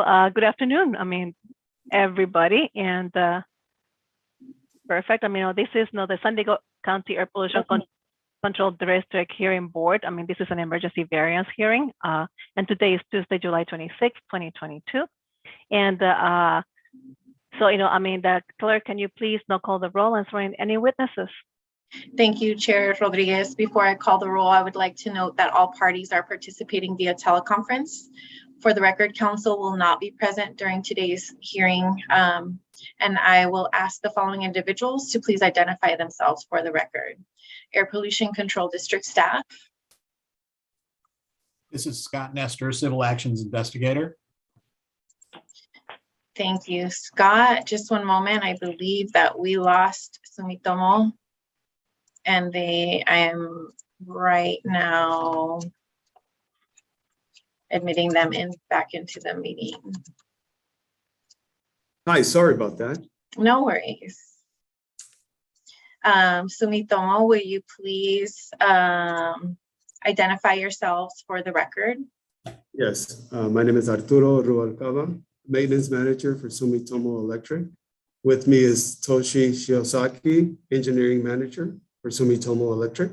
good afternoon. Everybody, and perfect. This is the San Diego County Air Pollution Control District Hearing Board. This is an emergency variance hearing, and today is Tuesday, July 26, 2022. And the clerk, can you please now call the roll and swear in any witnesses? Thank you, Chair Rodriguez. Before I call the roll, I would like to note that all parties are participating via teleconference. For the record, counsel will not be present during today's hearing, and I will ask the following individuals to please identify themselves for the record. Air Pollution Control District staff. This is Scott Nestor, Civil Actions Investigator. Thank you, Scott. Just one moment. I believe that we lost Sumitomo, and I am right now admitting them back into the meeting. Hi, sorry about that. No worries. Sumitomo, will you please identify yourselves for the record? Yes, my name is Arturo Rubalcaba, Maintenance Manager for Sumitomo Electric. With me is Toshi Shiosaki, Engineering Manager for Sumitomo Electric.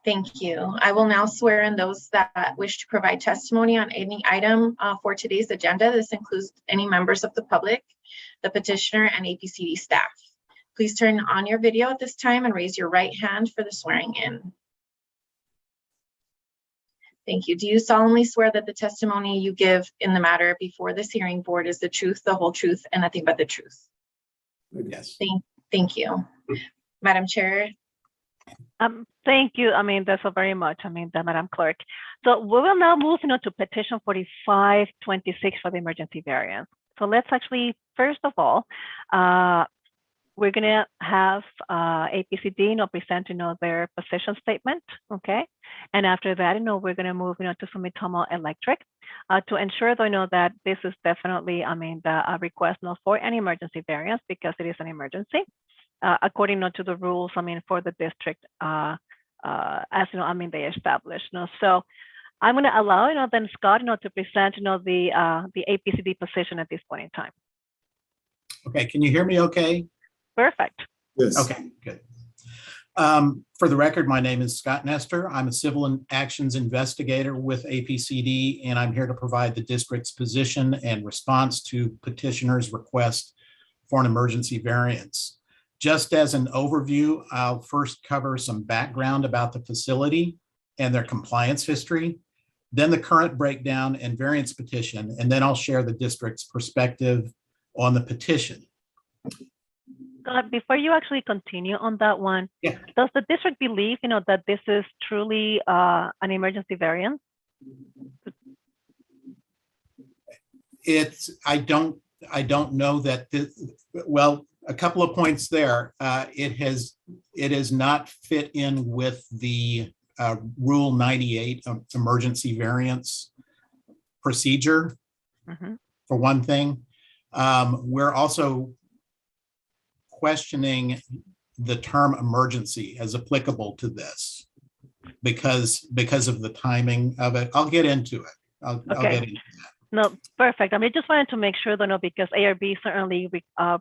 Thank you. I will now swear in those that wish to provide testimony on any item for today's agenda. This includes any members of the public, the petitioner, and APCD staff. Please turn on your video at this time and raise your right hand for the swearing in. Thank you. Do you solemnly swear that the testimony you give in the matter before this hearing board is the truth, the whole truth, and nothing but the truth? Yes. Thank you. Madam Chair. Thank you. That's so very much. Madam Clerk. So we will now move to petition 4526 for the emergency variance. So let's actually, first of all, we're going to have APCD present their position statement, okay? And after that, we're going to move to Sumitomo Electric to ensure that this is definitely the request for an emergency variance because it is an emergency. According to the rules, for the district, as they established. So I'm going to allow, then Scott, to present, the APCD position at this point in time. Okay, can you hear me okay? Perfect. Yes. Okay, good. For the record, my name is Scott Nestor. I'm a Civil Actions Investigator with APCD, and I'm here to provide the district's position and response to petitioner's request for an emergency variance. Just as an overview, I'll first cover some background about the facility and their compliance history, then the current breakdown and variance petition, and then I'll share the district's perspective on the petition. Scott, before you actually continue on that one, does the district believe, that this is truly an emergency variance? I don't know that well, a couple of points there. It has not fit in with the Rule 98 emergency variance procedure, for one thing. We're also questioning the term emergency as applicable to this because of the timing of it. I'll get into it. I'll get into that. No, perfect. Just wanted to make sure because ARB certainly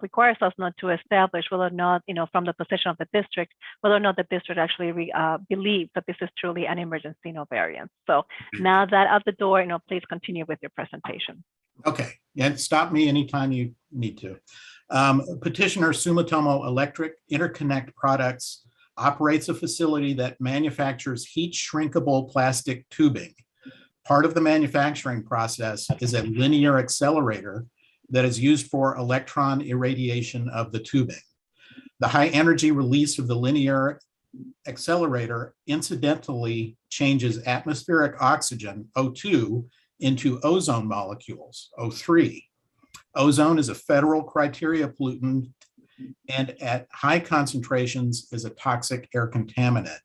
requires us not to establish whether or not, from the position of the district, whether or not the district actually believes that this is truly an emergency variance. So now that out the door, please continue with your presentation. Okay, and stop me anytime you need to. Petitioner Sumitomo Electric Interconnect Products operates a facility that manufactures heat shrinkable plastic tubing. Part of the manufacturing process is a linear accelerator that is used for electron irradiation of the tubing. The high energy release of the linear accelerator incidentally changes atmospheric oxygen, O2, into ozone molecules, O3. Ozone is a federal criteria pollutant and at high concentrations is a toxic air contaminant.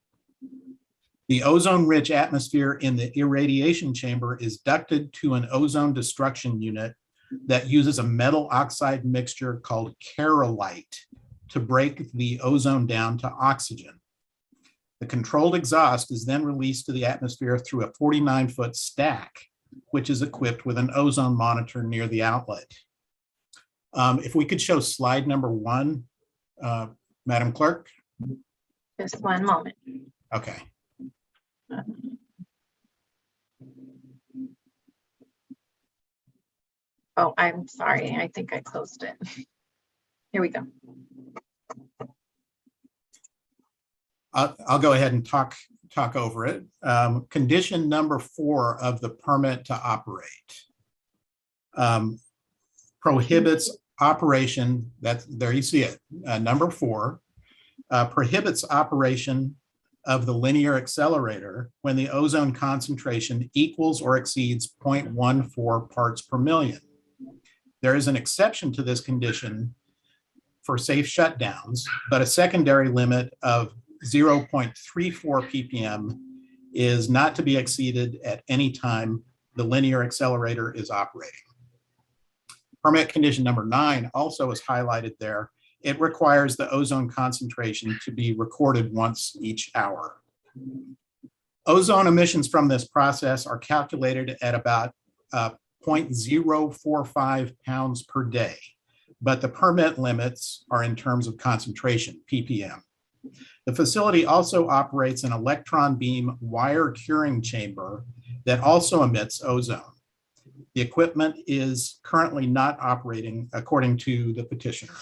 The ozone-rich atmosphere in the irradiation chamber is ducted to an ozone destruction unit that uses a metal oxide mixture called kerolite to break the ozone down to oxygen. The controlled exhaust is then released to the atmosphere through a 49-foot stack which is equipped with an ozone monitor near the outlet. If we could show slide number 1, Madam Clerk. Just one moment. Okay. Oh, I'm sorry. I think I closed it. Here we go. I'll go ahead and talk over it. Condition number 4 of the permit to operate prohibits operation. There you see it. Number 4 prohibits operation of the linear accelerator when the ozone concentration equals or exceeds 0.14 parts per million. There is an exception to this condition for safe shutdowns, but a secondary limit of 0.34 ppm is not to be exceeded at any time the linear accelerator is operating. Permit condition number 9 also is highlighted there. It requires the ozone concentration to be recorded once each hour. Ozone emissions from this process are calculated at about 0.045 pounds per day, but the permit limits are in terms of concentration, ppm. The facility also operates an electron beam wire curing chamber that also emits ozone. The equipment is currently not operating according to the petitioner.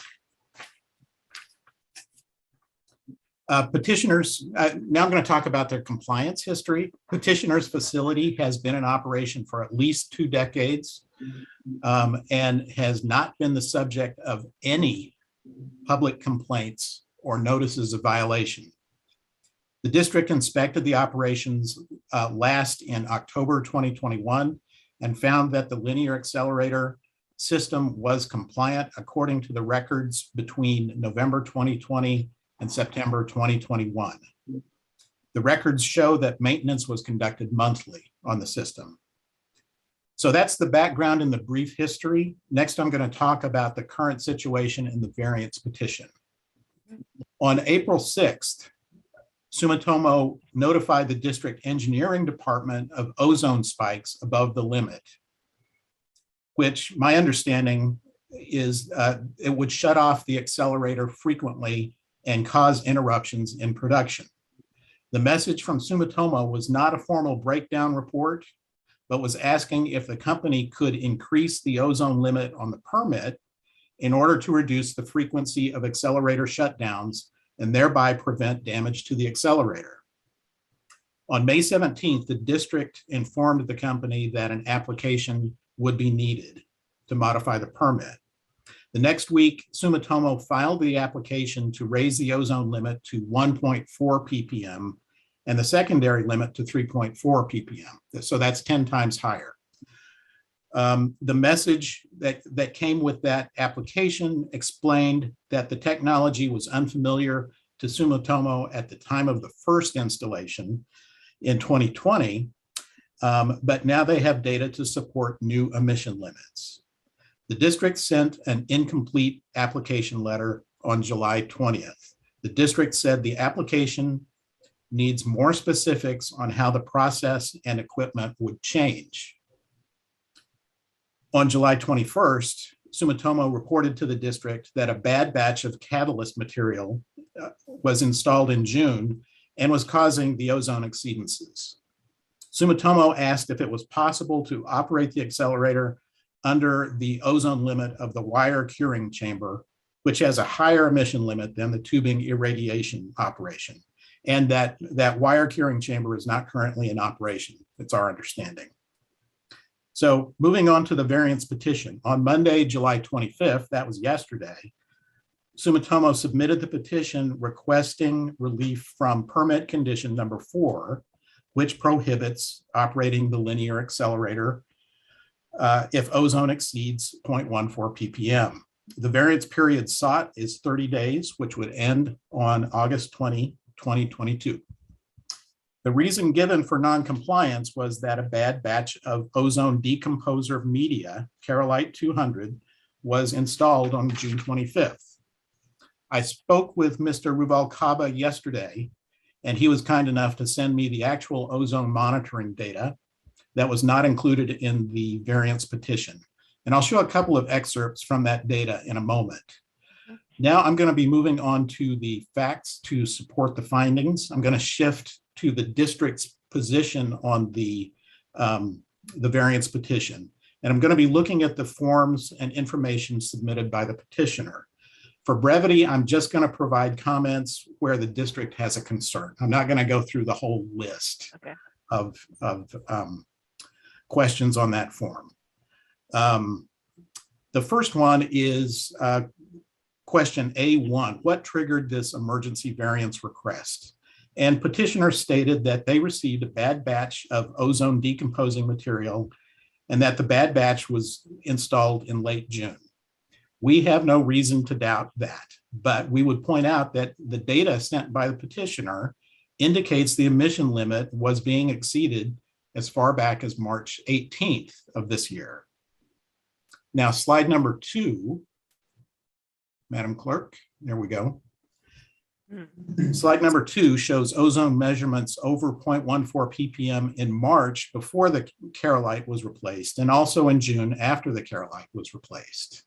Petitioners, now I'm going to talk about their compliance history. Petitioner's facility has been in operation for at least 2 decades and has not been the subject of any public complaints or notices of violation. The district inspected the operations last in October 2021 and found that the linear accelerator system was compliant according to the records between November 2020 and September 2021. The records show that maintenance was conducted monthly on the system. So that's the background and the brief history. Next, I'm going to talk about the current situation in the variance petition. On April 6th, Sumitomo notified the district engineering department of ozone spikes above the limit, which my understanding is it would shut off the accelerator frequently and cause interruptions in production. The message from Sumitomo was not a formal breakdown report, but was asking if the company could increase the ozone limit on the permit in order to reduce the frequency of accelerator shutdowns and thereby prevent damage to the accelerator. On May 17th, the district informed the company that an application would be needed to modify the permit. The next week, Sumitomo filed the application to raise the ozone limit to 1.4 ppm and the secondary limit to 3.4 ppm. So that's 10 times higher. The message that came with that application explained that the technology was unfamiliar to Sumitomo at the time of the first installation in 2020, but now they have data to support new emission limits. The district sent an incomplete application letter on July 20th. The district said the application needs more specifics on how the process and equipment would change. On July 21st, Sumitomo reported to the district that a bad batch of catalyst material was installed in June and was causing the ozone exceedances. Sumitomo asked if it was possible to operate the accelerator under the ozone limit of the wire curing chamber, which has a higher emission limit than the tubing irradiation operation. And that wire curing chamber is not currently in operation. It's our understanding. So moving on to the variance petition. On Monday, July 25th, that was yesterday, Sumitomo submitted the petition requesting relief from permit condition number 4, which prohibits operating the linear accelerator if ozone exceeds 0.14 ppm. The variance period sought is 30 days, which would end on August 20, 2022. The reason given for noncompliance was that a bad batch of ozone decomposer media, Kerolite 200, was installed on June 25th. I spoke with Mr. Ruvalcaba yesterday, and he was kind enough to send me the actual ozone monitoring data that was not included in the variance petition. And I'll show a couple of excerpts from that data in a moment. Now I'm going to be moving on to the facts to support the findings. I'm going to shift to the district's position on the variance petition. And I'm going to be looking at the forms and information submitted by the petitioner. For brevity, I'm just going to provide comments where the district has a concern. I'm not going to go through the whole list of questions on that form. The first one is question A1, what triggered this emergency variance request? And petitioner stated that they received a bad batch of ozone decomposing material and that the bad batch was installed in late June. We have no reason to doubt that, but we would point out that the data sent by the petitioner indicates the emission limit was being exceeded as far back as March 18th of this year. Now, slide number 2, Madam Clerk, there we go. Slide number 2 shows ozone measurements over 0.14 ppm in March before the Kerolite was replaced, and also in June after the Kerolite was replaced.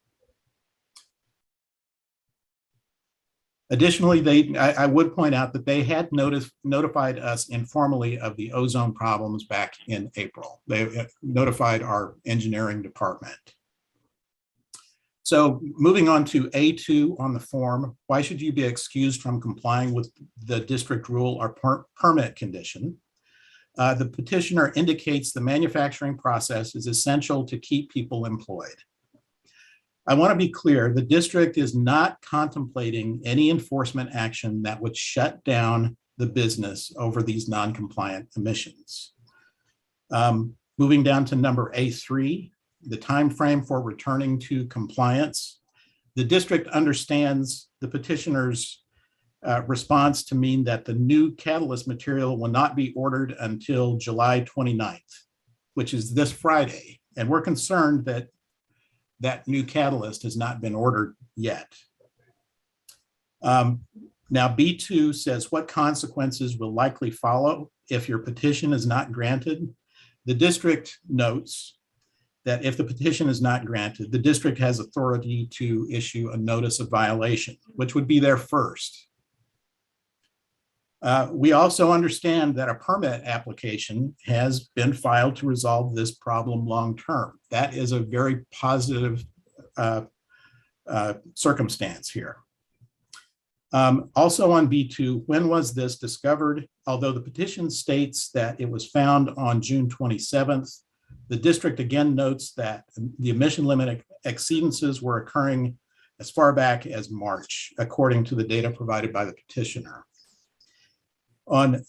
Additionally, I would point out that they had notified us informally of the ozone problems back in April. They notified our engineering department. So moving on to A2 on the form, why should you be excused from complying with the district rule or permit condition? The petitioner indicates the manufacturing process is essential to keep people employed. I want to be clear, the district is not contemplating any enforcement action that would shut down the business over these non-compliant emissions. Moving down to number A3, the time frame for returning to compliance. The district understands the petitioner's response to mean that the new catalyst material will not be ordered until July 29th, which is this Friday. And we're concerned that that new catalyst has not been ordered yet. Now, B2 says, what consequences will likely follow if your petition is not granted? The district notes that if the petition is not granted, the district has authority to issue a notice of violation, which would be their first. We also understand that a permit application has been filed to resolve this problem long-term. That is a very positive circumstance here. Also on B2, when was this discovered? Although the petition states that it was found on June 27th, the district again notes that the emission limit exceedances were occurring as far back as March, according to the data provided by the petitioner. On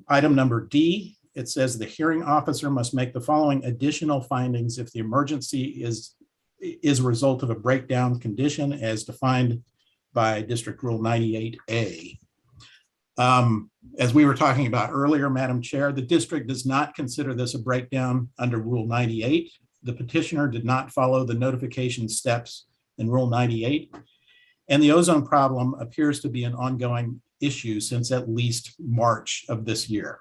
item number D, it says the hearing officer must make the following additional findings if the emergency is a result of a breakdown condition as defined by District Rule 98A. As we were talking about earlier, Madam Chair, the district does not consider this a breakdown under Rule 98. The petitioner did not follow the notification steps in Rule 98, and the ozone problem appears to be an ongoing issue since at least March of this year.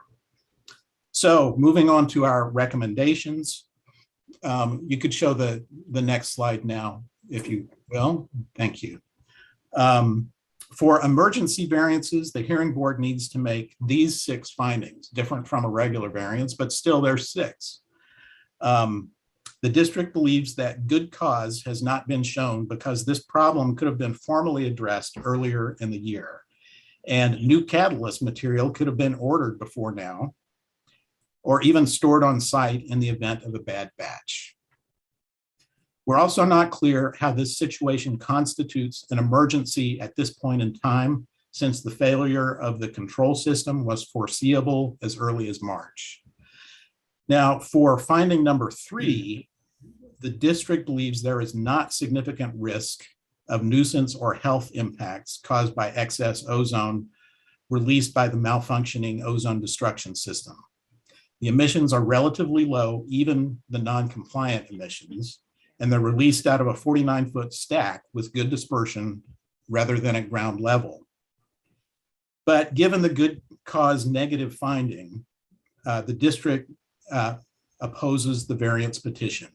So moving on to our recommendations, you could show the next slide now, if you will. Thank you. For emergency variances, the hearing board needs to make these 6 findings, different from a regular variance, but still there's 6. The district believes that good cause has not been shown because this problem could have been formally addressed earlier in the year. And new catalyst material could have been ordered before now, or even stored on site in the event of a bad batch. We're also not clear how this situation constitutes an emergency at this point in time, since the failure of the control system was foreseeable as early as March. Now, for finding number 3, the district believes there is not significant risk of nuisance or health impacts caused by excess ozone released by the malfunctioning ozone destruction system. The emissions are relatively low, even the non-compliant emissions, and they're released out of a 49-foot stack with good dispersion rather than at ground level. But given the good cause negative finding, the district opposes the variance petition.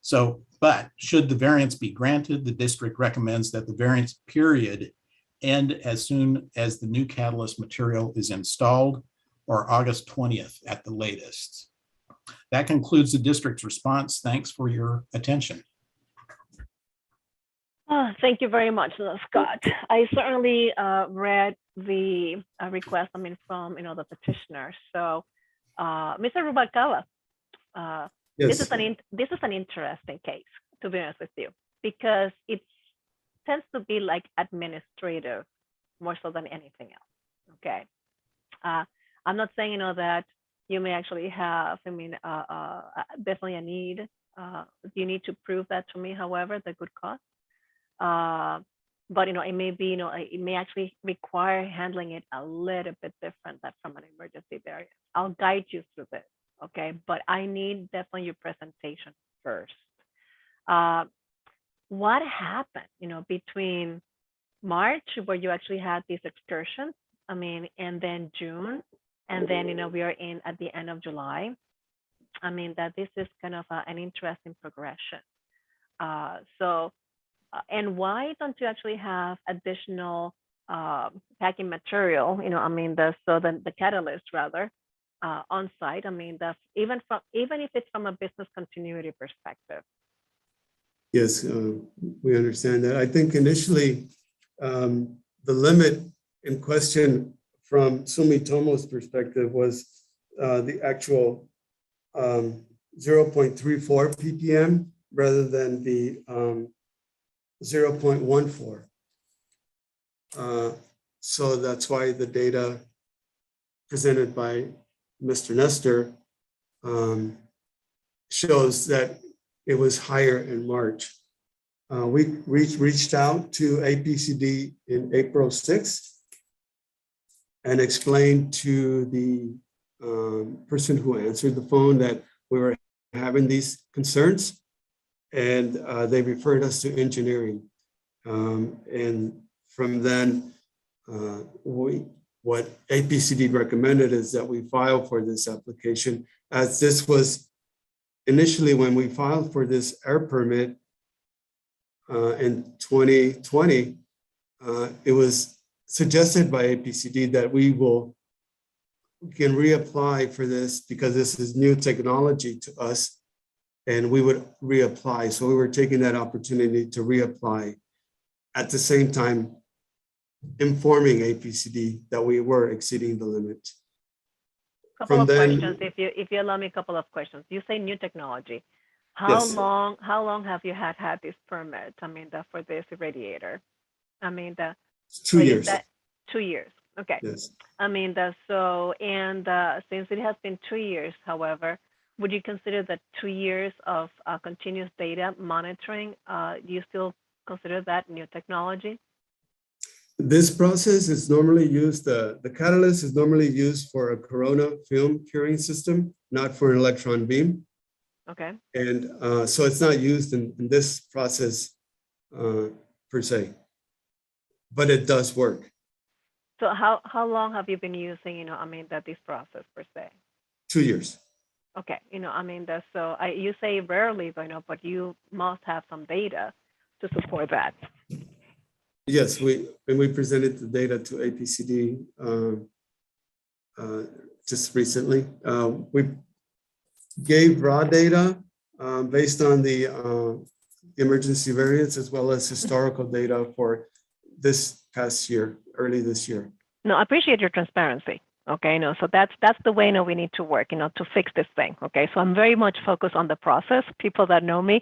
So, but should the variance be granted, the district recommends that the variance period end as soon as the new catalyst material is installed, or August 20th at the latest. That concludes the district's response. Thanks for your attention. Thank you very much, Scott. I certainly read the request, from the petitioner. So, Mr. Rubalcaba, Yes. this is an interesting case, to be honest with you, because it tends to be like administrative more so than anything else. Okay, I'm not saying that you may actually have, definitely a need. You need to prove that to me, however, the good cause. But it may be, it may actually require handling it a little bit different than from an emergency variance. I'll guide you through this, okay? But I need definitely your presentation first. What happened, between March, where you actually had these excursions, and then June, and then, we are at the end of July. That this is kind of an interesting progression. And why don't you actually have additional packing material, the catalyst rather, on site? Even if it's from a business continuity perspective. Yes, we understand that. I think initially the limit in question from Sumitomo's perspective was the actual 0.34 ppm rather than the 0.14. So that's why the data presented by Mr. Nestor shows that it was higher in March. We reached out to APCD in April 6th and explained to the person who answered the phone that we were having these concerns, and they referred us to engineering. And from then, what APCD recommended is that we file for this application, as this was initially when we filed for this air permit in 2020, it was suggested by APCD that we can reapply for this because this is new technology to us, and we would reapply. So we were taking that opportunity to reapply, at the same time informing APCD that we were exceeding the limit. Couple of questions, if you allow me a couple of questions. You say new technology. How Yes. long have you had this permit? For this radiator. 2 years. 2 years. Okay. Yes. Since it has been 2 years, however, would you consider that 2 years of continuous data monitoring, do you still consider that new technology? This process is normally used, the catalyst is normally used for a corona film curing system, not for an electron beam. Okay. And so it's not used in this process per se, but it does work. So how long have you been using, this process per se? 2 years. Okay, you say rarely, but you must have some data to support that. Yes, when we presented the data to APCD just recently, we gave raw data based on the emergency variance as well as historical data for this past year, early this year. No, I appreciate your transparency. Okay, so that's the way we need to work, to fix this thing. Okay, so I'm very much focused on the process. People that know me,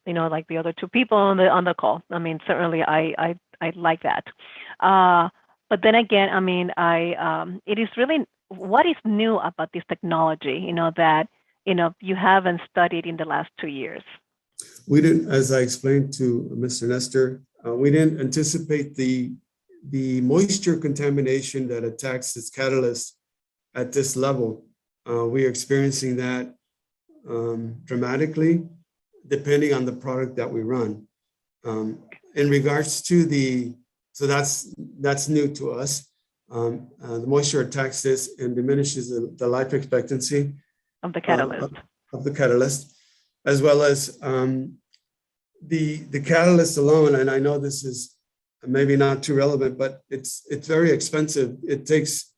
like the other two people on the call. Certainly I like that. But then again, it is really, what is new about this technology, that you haven't studied in the last 2 years? We didn't, as I explained to Mr. Nestor, we didn't anticipate the moisture contamination that attacks this catalyst at this level. We're experiencing that dramatically, depending on the product that we run. In regards to so that's new to us. The moisture attacks this and diminishes the life expectancy Of the catalyst. of the catalyst, as well as the catalyst alone. And I know this is maybe not too relevant, but it's very expensive. It takes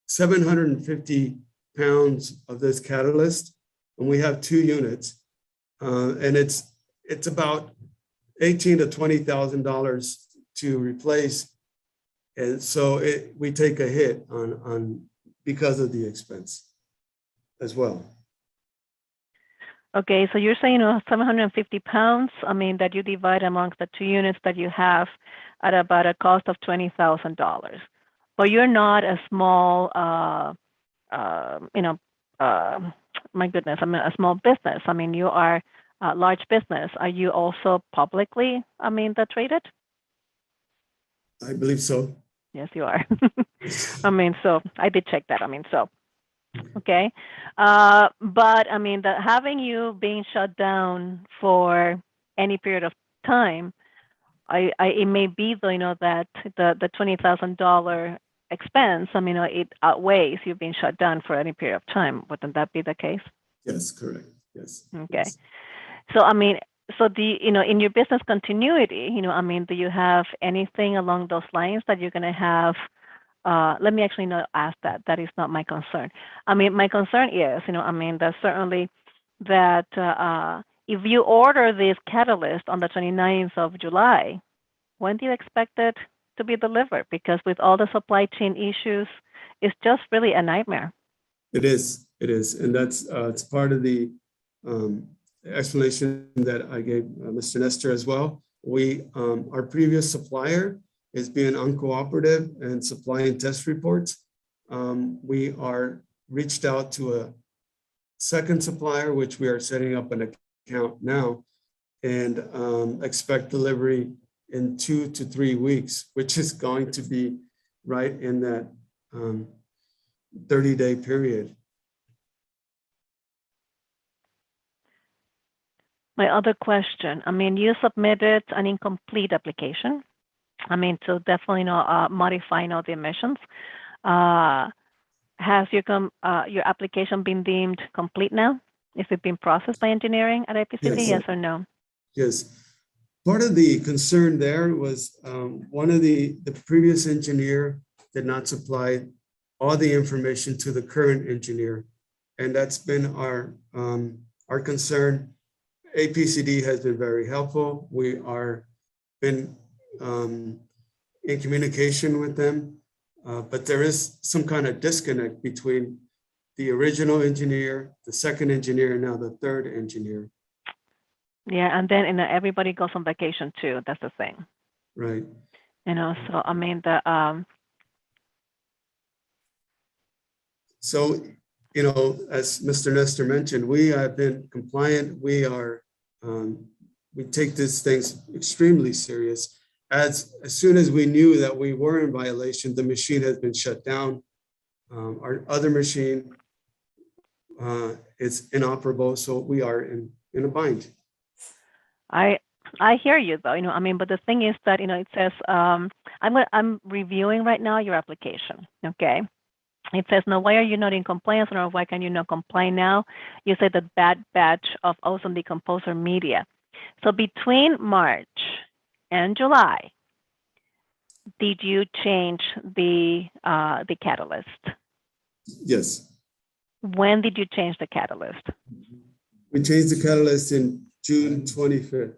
750 pounds of this catalyst, and we have 2 units, and it's about $18,000 to $20,000 to replace, and so we take a hit on because of the expense as well. Okay, so you're saying 750 pounds, I mean, that you divide amongst the 2 units that you have at about a cost of $20,000. But you're not a small, my goodness, I mean, a small business. I mean, you are a large business. Are you also publicly, traded? I believe so. Yes, you are. I mean, so I did check that. I mean, so. Okay, but I mean, having you being shut down for any period of time, it may be though, that the $20,000 expense, I mean, it outweighs you being shut down for any period of time. Wouldn't that be the case? Yes, correct. Yes. Okay, Yes. so I mean, so in your business continuity, do you have anything along those lines that you're going to have? Let me actually not ask that. That is not my concern. I mean, my concern is, that certainly that if you order this catalyst on the 29th of July, when do you expect it to be delivered? Because with all the supply chain issues, it's just really a nightmare. It is. And that's it's part of the explanation that I gave Mr. Nestor as well. Our previous supplier is being uncooperative and supplying test reports. We are reached out to a second supplier, which we are setting up an account now, and expect delivery in 2 to 3 weeks, which is going to be right in that 30-day period. My other question, you submitted an incomplete application. So definitely modifying all the emissions. Has your application been deemed complete now? Is it being processed by engineering at IPCD? Yes or no? Yes. Part of the concern there was one of the previous engineer did not supply all the information to the current engineer, and that's been our concern. APCD has been very helpful. We are been in communication with them, but there is some kind of disconnect between the original engineer, the second engineer, and now the third engineer. Yeah, and then everybody goes on vacation too. That's the thing. Right. So So, as Mr. Nestor mentioned, we have been compliant. We are, we take these things extremely serious. As soon as we knew that we were in violation, the machine has been shut down. Our other machine is inoperable, so we are in a bind. I hear you though, but the thing is that, it says, I'm reviewing right now your application, okay? It says, now, why are you not in compliance, or why can you not comply now? You said the bad batch of ozone decomposer media. So between March and July, did you change the catalyst? Yes. When did you change the catalyst? We changed the catalyst in June 25th.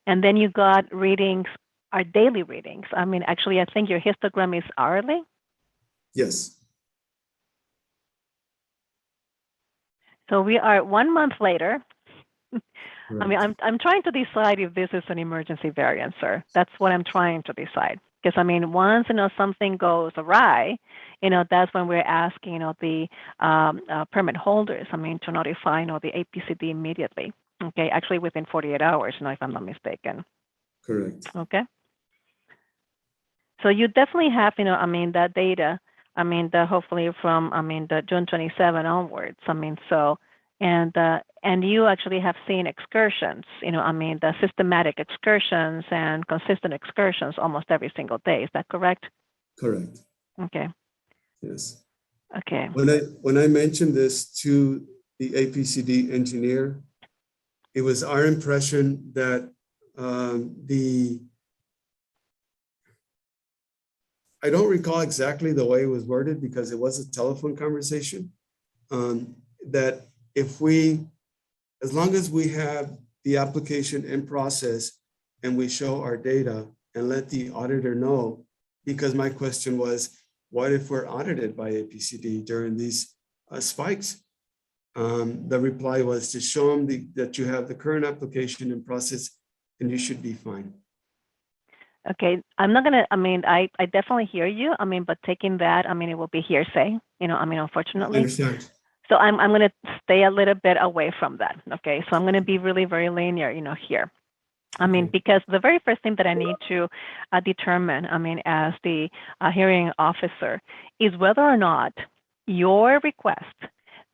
And then you got readings, our daily readings. Actually, I think your histogram is hourly. Yes. So we are 1 month later. Right. I'm trying to decide if this is an emergency variance, sir. That's what I'm trying to decide. Because once something goes awry, that's when we're asking the permit holders, to notify the APCD immediately. Okay, actually within 48 hours, if I'm not mistaken. Correct. Okay. So you definitely have, that data. Hopefully from the June 27 onwards. And you actually have seen excursions, the systematic excursions and consistent excursions almost every single day. Is that correct? Correct. Okay. Yes. Okay. When I mentioned this to the APCD engineer, it was our impression that I don't recall exactly the way it was worded because it was a telephone conversation, that as long as we have the application in process and we show our data and let the auditor know, because my question was, what if we're audited by APCD during these spikes? The reply was to show them that you have the current application in process and you should be fine. Okay, I'm not gonna, I definitely hear you. But taking that, it will be hearsay, I unfortunately. understand. So I'm gonna stay a little bit away from that. Okay, so I'm gonna be really very linear, here. Okay. Because the very first thing that I need to determine, as the hearing officer, is whether or not your request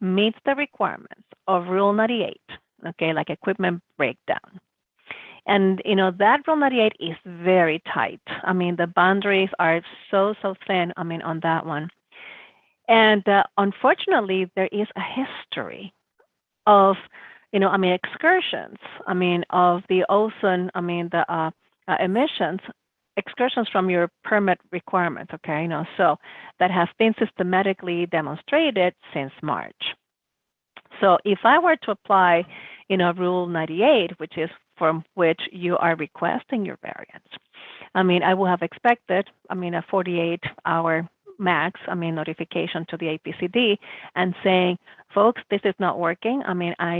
meets the requirements of Rule 98, okay, like equipment breakdown. And, that Rule 98 is very tight. The boundaries are so thin, on that one. And unfortunately, there is a history of, excursions, of the ozone, the emissions, excursions from your permit requirements, okay, so that have been systematically demonstrated since March. So if I were to apply, Rule 98, which is from which you are requesting your variance, I will have expected, a 48-hour max, notification to the APCD and saying, folks, this is not working. I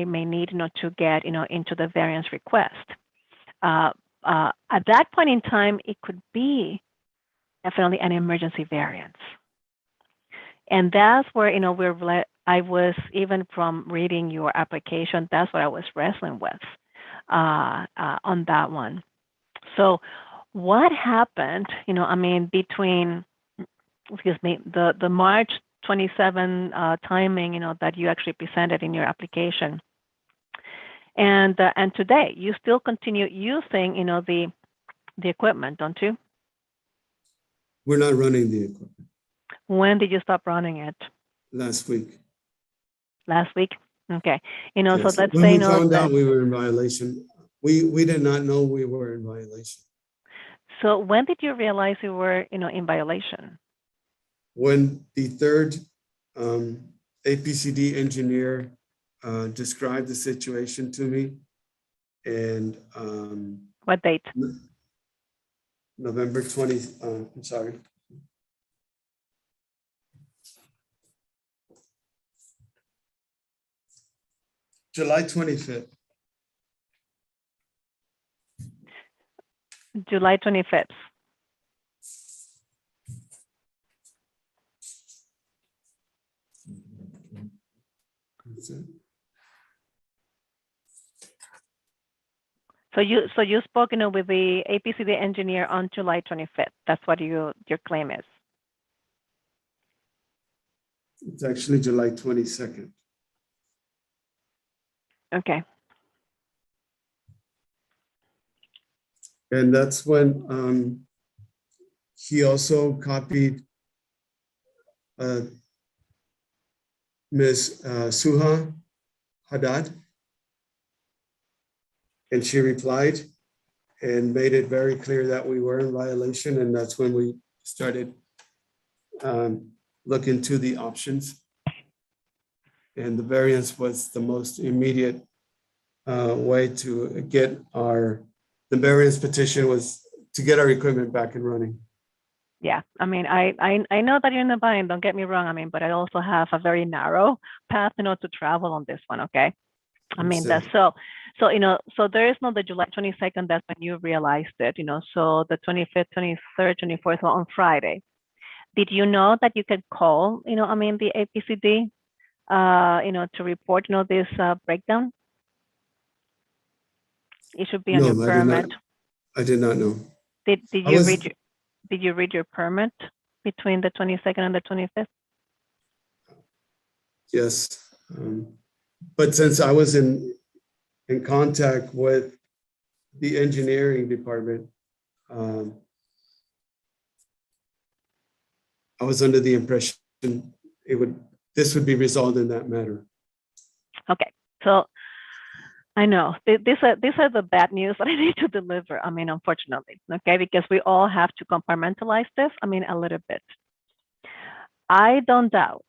may need, to get, into the variance request. At that point in time, it could be definitely an emergency variance. And that's where, I was, even from reading your application, that's what I was wrestling with on that one. So what happened, between, excuse me, the March 27 timing, that you actually presented in your application, and today you still continue using, the equipment, don't you? We're not running the equipment. When did you stop running it? Last week. Last week. Okay. Yes. So let's when say, we found that, out we were in violation, we did not know we were in violation. So when did you realize you were, in violation? When the third APCD engineer described the situation to me, and What date? November 20, I'm sorry. July 25th. July 25th. So you spoke, with the APCD engineer on July 25th. That's what your claim is. It's actually July 22nd. Okay. And that's when he also copied Ms. Suha Haddad. And she replied and made it very clear that we were in violation. And that's when we started looking to the options. And the variance was the most immediate way to get the variance petition was to get our equipment back and running. Yeah, I know that you're in the bind, don't get me wrong, but I also have a very narrow path, to travel on this one, okay? That's so there is no the July 22nd, that's when you realized it, so the 25th, 23rd, 24th, so on Friday. Did you know that you could call, the APCD, to report, this breakdown? It should be on your permit. I did not know. Did you read your permit between the 22nd and the 25th? Yes. But since I was in contact with the engineering department, I was under the impression this would be resolved in that manner. Okay, so I know these are the bad news that I need to deliver. I mean, unfortunately, okay, because we all have to compartmentalize this. I mean, a little bit. I don't doubt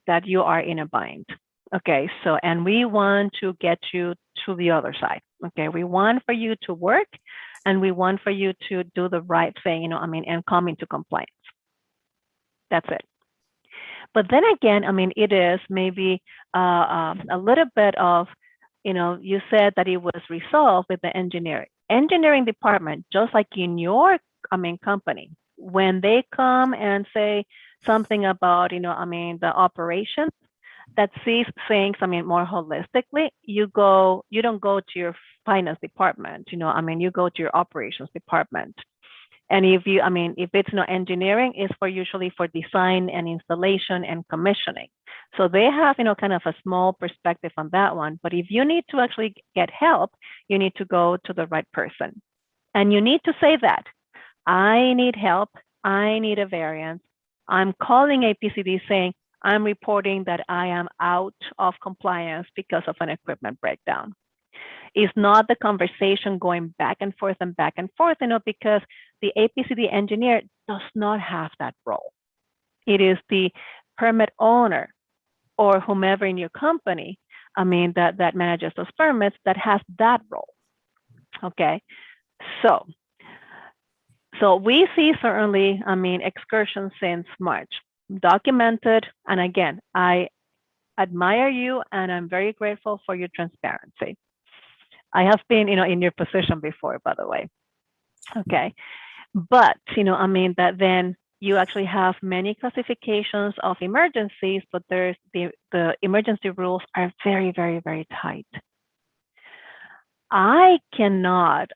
that you are in a bind. Okay, so, and we want to get you to the other side. Okay, we want for you to work and we want for you to do the right thing, and come into compliance. That's it. But then again, it is maybe a little bit of, you said that it was resolved with the engineering department, just like in your, company, when they come and say something about, the operations that sees things, more holistically, you don't go to your finance department, you go to your operations department. And if it's not engineering, it's usually for design and installation and commissioning. So they have, kind of a small perspective on that one. But if you need to actually get help, you need to go to the right person. And you need to say that, I need help, I need a variance. I'm calling APCD saying, I'm reporting that I am out of compliance because of an equipment breakdown. It's not the conversation going back and forth, because the APCD engineer does not have that role. It is the permit owner or whomever in your company, that manages those permits that has that role. Okay, so we see certainly, excursions since March, documented. And again, I admire you and I'm very grateful for your transparency. I have been, in your position before, by the way. Okay. But, that then you actually have many classifications of emergencies, but there's the emergency rules are very, very, very tight. I cannot,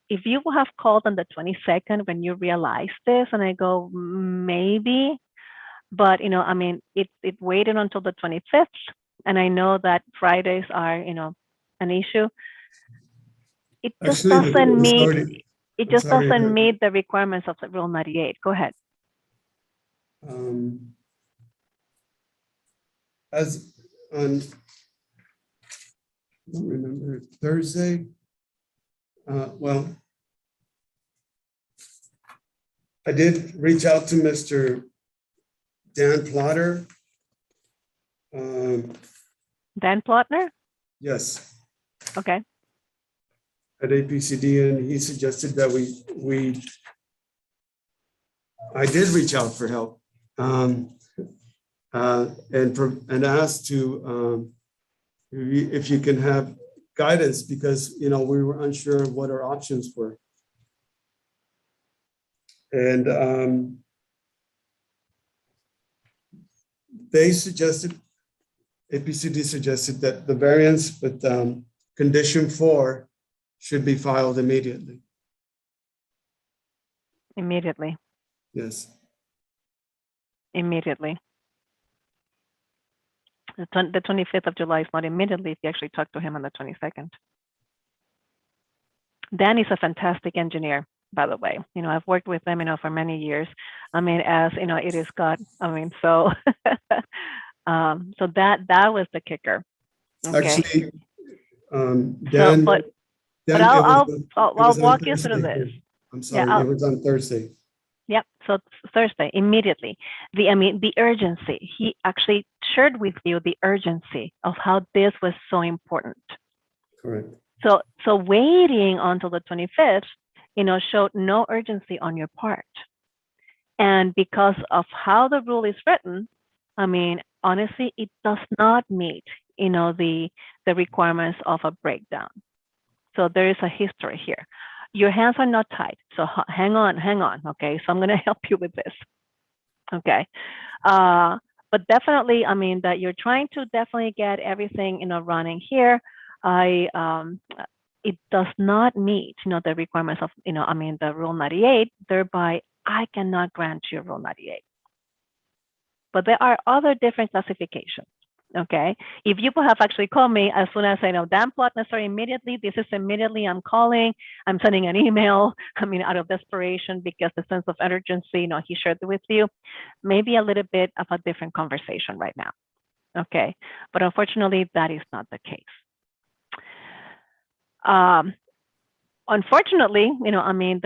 if you have called on the 22nd when you realize this, and I go, maybe, but, it waited until the 25th. And I know that Fridays are, an issue. It just doesn't meet. It just doesn't meet the requirements of the Rule 98. Go ahead. As on, I don't remember, Thursday. Well, I did reach out to Mr. Dan Plotter. Dan Plotner? Yes. Okay. At APCD, and he suggested that I did reach out for help, and asked to if you can have guidance, because we were unsure of what our options were, and they suggested, APCD suggested that the variance with condition 4 should be filed immediately. Immediately. Yes. Immediately. The 25th of July is not immediately if you actually talk to him on the 22nd. Dan is a fantastic engineer, by the way. I've worked with them, for many years. As it is God. So so that was the kicker. Okay. Actually, Dan. But I'll walk you through this. I'm sorry, it was on Thursday. Yep, so Thursday, immediately. The urgency, he actually shared with you the urgency of how this was so important. Correct. So waiting until the 25th, showed no urgency on your part. And because of how the rule is written, honestly, it does not meet, the requirements of a breakdown. So there is a history here. Your hands are not tied. So hang on. Okay. So I'm going to help you with this. Okay. But definitely, that you're trying to definitely get everything, running here. It does not meet, the requirements of, the Rule 98. Thereby, I cannot grant you Rule 98. But there are other different classifications. Okay. If you have actually called me as soon as I know Dan plot necessary immediately, this is immediately I'm calling, I'm sending an email, I mean, out of desperation because the sense of urgency, he shared it with you, maybe a little bit of a different conversation right now. Okay. But unfortunately, that is not the case. Unfortunately, I mean,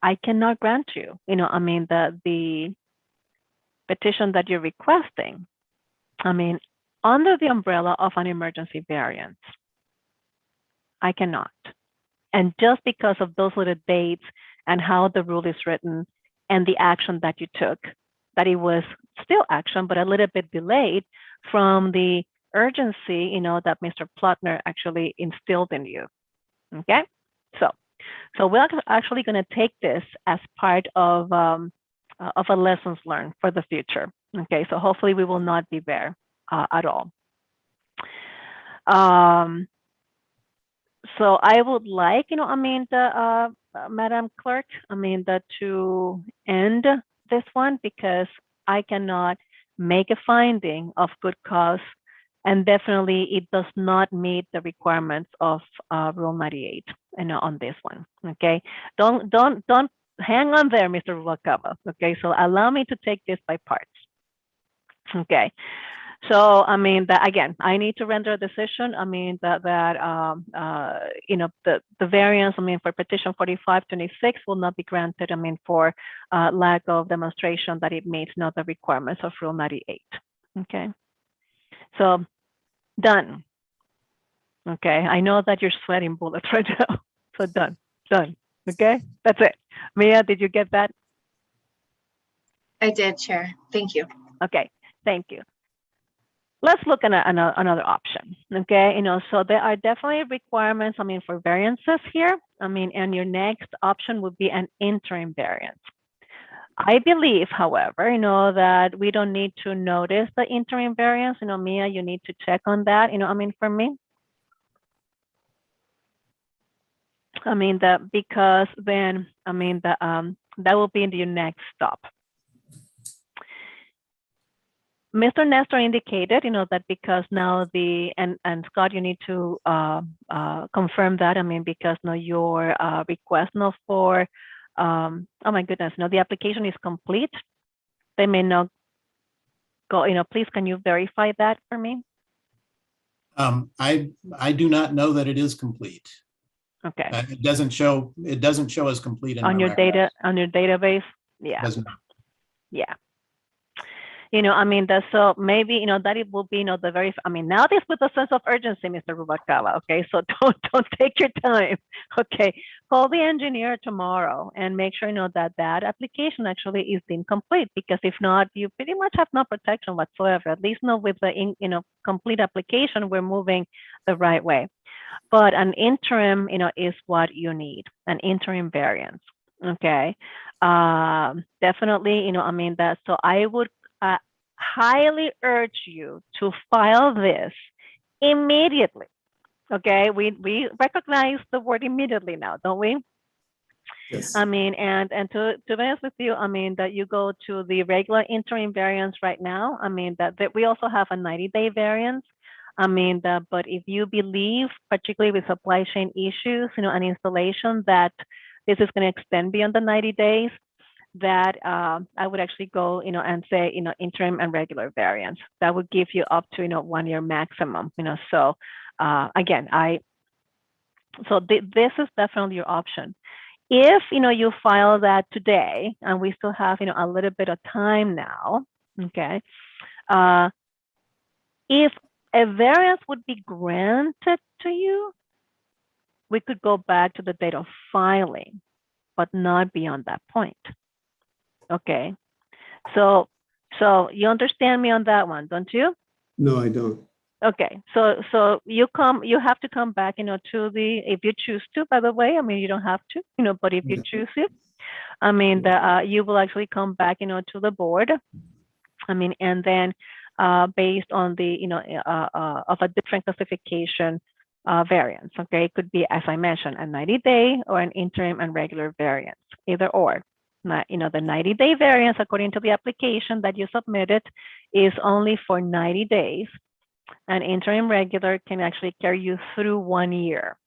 I cannot grant you, I mean, the petition that you're requesting, I mean, under the umbrella of an emergency variance. I cannot. And just because of those little dates and how the rule is written and the action that you took, that it was still action, but a little bit delayed from the urgency, that Mr. Plotner actually instilled in you. Okay, so we're actually going to take this as part of a lessons learned for the future. Okay, so hopefully we will not be there at all. So I would like, Madam Clerk, to end this one because I cannot make a finding of good cause, and definitely it does not meet the requirements of Rule 98, on this one. Okay, don't hang on there, Mr. Rubalcaba. Okay, so allow me to take this by parts. Okay. So, again, I need to render a decision. The variance, for petition 4526 will not be granted, for lack of demonstration that it meets not the requirements of Rule 98. Okay. So, done. Okay. I know that you're sweating bullets right now. So, done. Okay. That's it. Mia, did you get that? I did, Chair. Thank you. Okay. Thank you. Let's look at another option, okay? So there are definitely requirements, for variances here. And your next option would be an interim variance. I believe, however, that we don't need to notice the interim variance. Mia, you need to check on that, for me. Because then, that will be in your next stop. Mr. Nestor indicated, that because now and Scott, you need to confirm that. Because your request for, oh my goodness, the application is complete. They may not go, please, can you verify that for me? I do not know that it is complete. Okay. It doesn't show as complete on your data, on your database. Yeah. Yeah. So maybe, that it will be, the very, now this with a sense of urgency, Mr. Rubalcaba, okay? So don't take your time, okay? Call the engineer tomorrow and make sure, that application actually is deemed complete, because if not, you pretty much have no protection whatsoever. At least with the, complete application, we're moving the right way. But an interim, is what you need, an interim variance, okay? Definitely, so I would highly urge you to file this immediately. Okay, we recognize the word immediately now, don't we? Yes. And to be honest with you, that you go to the regular interim variance right now. That we also have a 90-day variance. But if you believe, particularly with supply chain issues, and installation, that this is going to extend beyond the 90 days, that I would actually go, and say, interim and regular variance. That would give you up to, 1 year maximum, So again, this is definitely your option. If, you file that today, and we still have, a little bit of time now, okay? If a variance would be granted to you, we could go back to the date of filing, but not beyond that point. Okay, so you understand me on that one, don't you? No, I don't. Okay, so you have to come back, to the, if you choose to, by the way, you don't have to, but if you choose to, you will actually come back, to the board, and then based on the, of a different classification variance, okay? It could be, as I mentioned, a 90-day or an interim and regular variance, either or. the 90-day variance according to the application that you submitted is only for 90 days. An interim regular can actually carry you through 1 year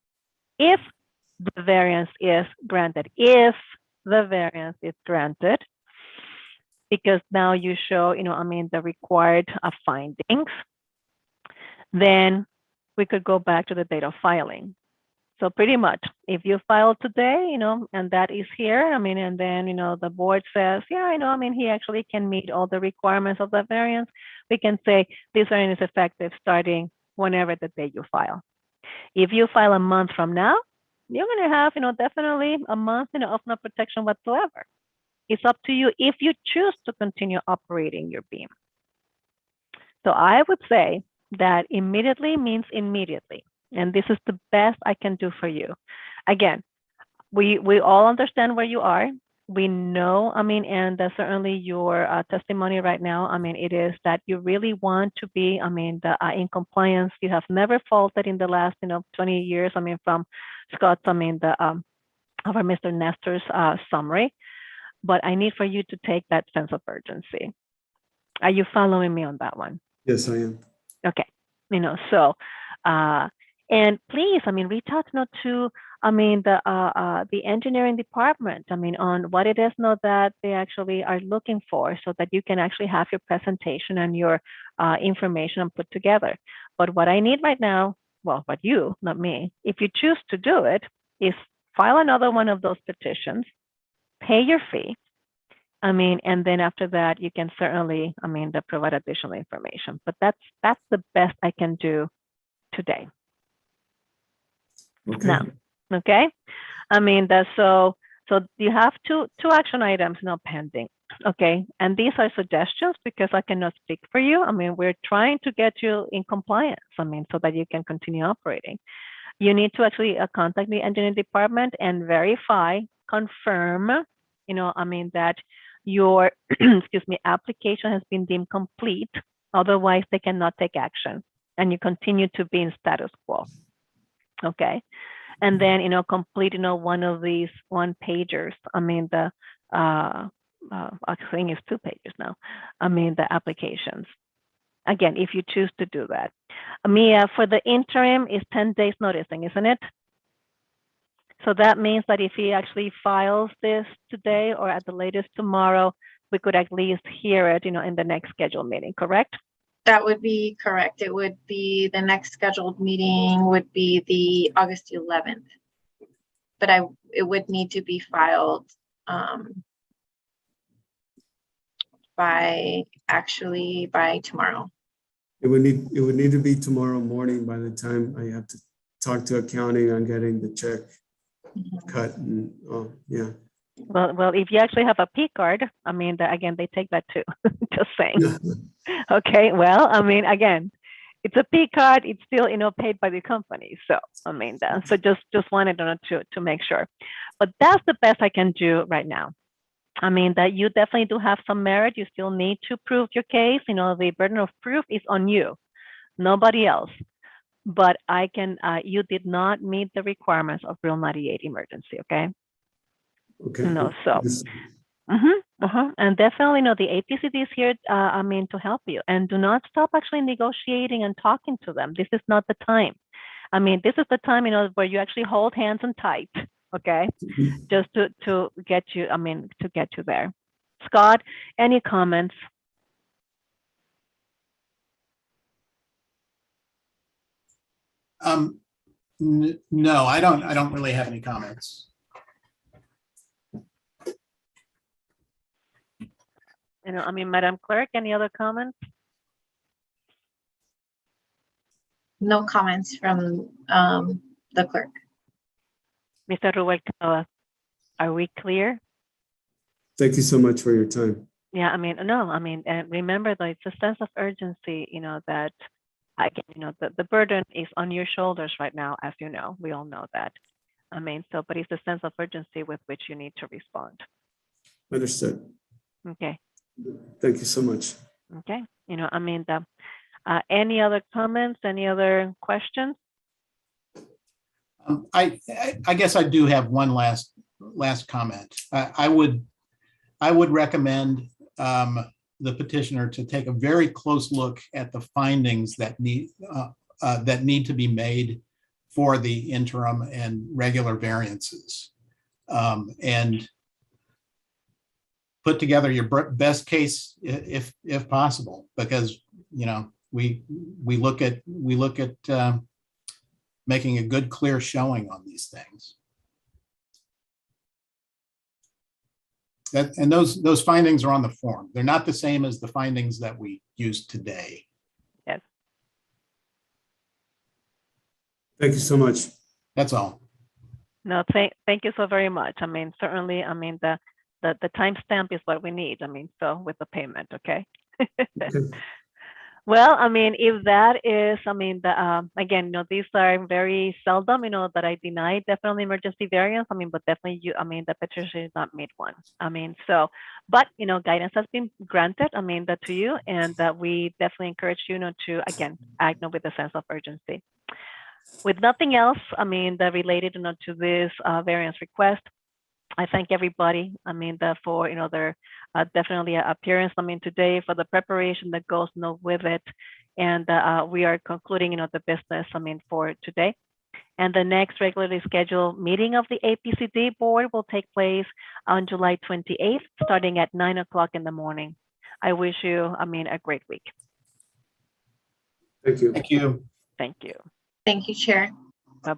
if the variance is granted. If the variance is granted, because now you show, the required findings, then we could go back to the date of filing. So pretty much, if you file today, and that is here, and then, the board says, yeah, he actually can meet all the requirements of the variance, we can say this variance is effective starting whenever the day you file. If you file a month from now, you're going to have, definitely a month, of no protection whatsoever. It's up to you if you choose to continue operating your beam. So I would say that immediately means immediately. And this is the best I can do for you. Again, we all understand where you are. We know, and certainly your testimony right now, it is that you really want to be, in compliance. You have never faulted in the last, 20 years, from Scott's, our Mr. Nestor's summary. But I need for you to take that sense of urgency. Are you following me on that one? Yes, I am. Okay. And please, reach out to, the engineering department, on what it is that they actually are looking for, so that you can actually have your presentation and your information put together. But what I need right now, well, but you, not me, if you choose to do it, is file another one of those petitions, pay your fee. And then after that, you can certainly, provide additional information. But that's the best I can do today. Okay. Now, okay. So you have two action items now pending. Okay, and these are suggestions because I cannot speak for you. We're trying to get you in compliance. So that you can continue operating. You need to actually contact the engineering department and verify, confirm, that your application has been deemed complete. Otherwise, they cannot take action, and you continue to be in status quo. Okay, and then complete one of these one pagers. I think it's 2 pages now. The applications. Again, if you choose to do that. Mia, for the interim is 10 days noticing, isn't it? So that means that if he actually files this today or at the latest tomorrow, we could at least hear it, in the next scheduled meeting, correct? That would be correct. It would be the next scheduled meeting would be the August 11th. But it would need to be filed by tomorrow. It would need to be tomorrow morning by the time I have to talk to accounting on getting the check cut. And yeah. Well, if you actually have a P card, again, they take that too. Just saying. Okay. Well, again, it's a P card. It's still, paid by the company. So, so just wanted to make sure. But that's the best I can do right now. That you definitely do have some merit. You still need to prove your case. The burden of proof is on you, nobody else. But you did not meet the requirements of Rule 98 emergency. Okay. Okay. No, so. And definitely, the APCD is here, to help you. And do not stop actually negotiating and talking to them. This is not the time. This is the time, where you actually hold hands and tight. Okay, just to get you, to get you there. Scott, any comments? No, I don't really have any comments. Madam Clerk, any other comments? No comments from the clerk. Mr. Rubalcaba, are we clear? Thank you so much for your time. Yeah, and remember though, it's a sense of urgency, that again, the burden is on your shoulders right now, as you know, we all know that. But it's a sense of urgency with which you need to respond. Understood. Okay. Thank you so much. Okay. Any other comments, any other questions? I guess I do have one last comment. I would would recommend the petitioner to take a very close look at the findings that need to be made for the interim and regular variances, and put together your best case if possible, because we look at making a good, clear showing on these things. And those findings are on the form. They're not the same as the findings that we used today. Yes. Thank you so much. That's all. No, thank you so very much. I mean, certainly, I mean, the timestamp is what we need. I mean, so with the payment, okay? Okay. Well, I mean, if that is, I mean, again, these are very seldom, that I deny definitely emergency variance. I mean, but definitely the petition did not meet one. I mean, so, but, guidance has been granted, I mean, that to you, and that we definitely encourage you, to, again, act with a sense of urgency. With nothing else, I mean, that related, to this variance request, I thank everybody, I mean, for, their definitely appearance, I mean, today, for the preparation that goes, with it. And we are concluding, the business, I mean, for today. And the next regularly scheduled meeting of the APCD board will take place on July 28th, starting at 9 o'clock in the morning. I wish you, I mean, a great week. Thank you. Thank you. Thank you. Thank you, Chair.